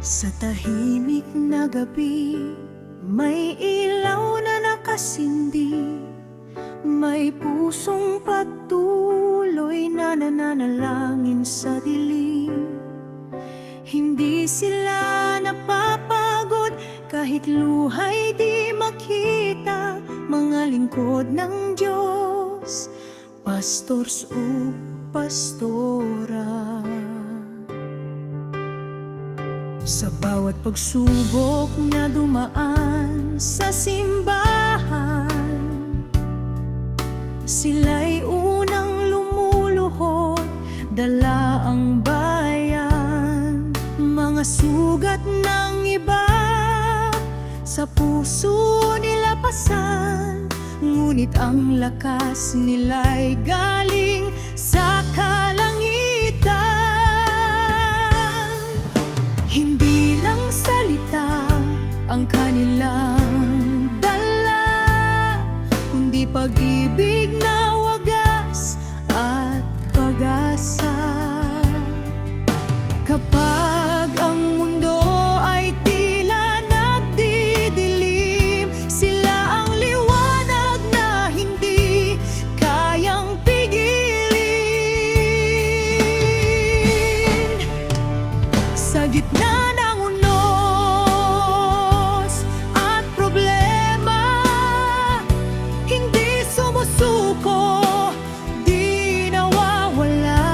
Sa tahimik na gabi, may ilaw na nakasindi. May pusong patuloy na nananalangin sa dilim. Hindi sila napapagod kahit luhay di makita. Mga lingkod ng Diyos, pastors o pastora. Sa bawat pagsubok na dumaan sa simbahan, sila'y unang lumuluhod, dala ang bayan. Mga sugat ng iba sa puso nila pasan, ngunit ang lakas nila'y galing sa kalangitan. Hindi lang salita ang kanilang dala, kundi pag-ibig na wagas at pag-asa. Kapag ang mundo ay tila nagdidilim, sila ang liwanag na hindi kayang pigilin. Sa gitna ng unos at problema, hindi sumusuko, di nawawala.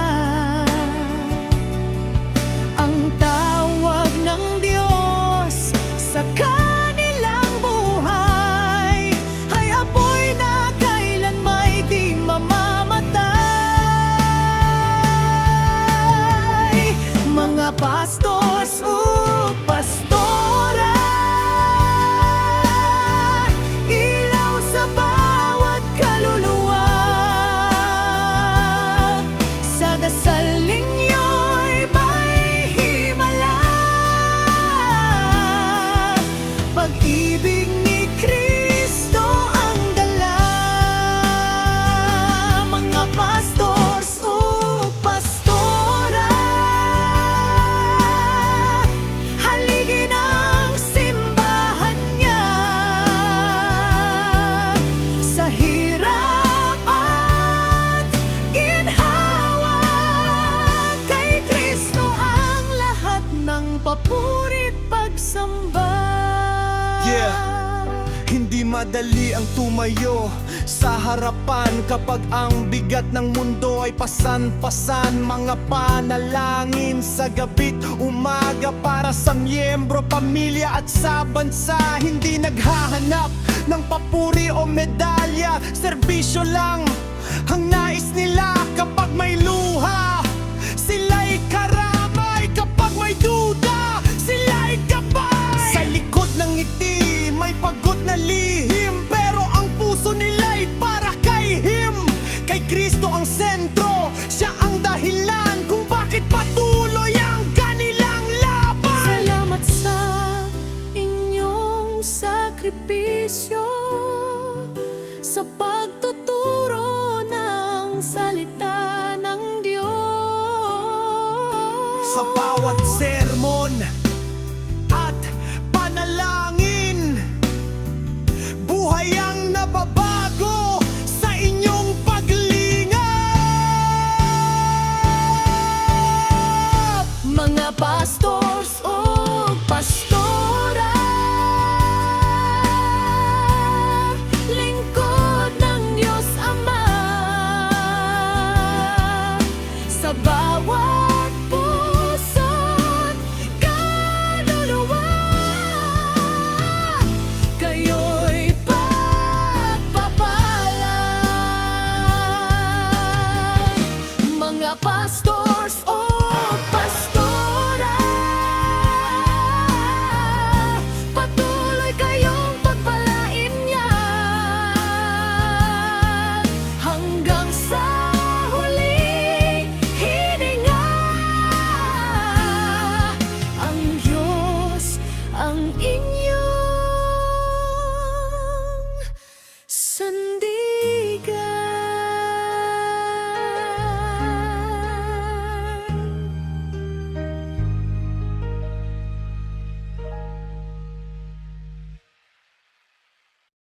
Ang tawag ng Diyos sa kanilang buhay ay apoy na kailanmay di mamamatay. Mga pastors o pastora, ilaw sa bawat kaluluwa. Sa dasal ninyo'y may himala, pag-ibig ni Kristo ang dala. Mga pastors o pastora, haligin ang simbahan niya. Sa hirap at ginhawa, kay Kristo ang lahat ng papuri't pagsamba. Hindi madali ang tumayo sa harapan kapag ang bigat ng mundo ay pasan-pasan. Mga panalangin sa gabi't umaga para sa miyembro, pamilya at sa bansa. Hindi naghahanap ng papuri o medalya, serbisyo lang ang nais nila. Kapag may luha, sila'y karamay. Kapag may duda, sila'y gabay. Sa likod ng ngiti, may pagod na lihim, pero ang puso nila'y para kay Him. Kay Kristo ang sentro, siya ang dahilan kung bakit patuloy ang kanilang laban. Salamat sa inyong sakripisyo, sa pagtuturo ng salita ng Diyos. Sa bawat sermon at panalangin, buhay ang nababago sa inyong paglingap. Mga pastor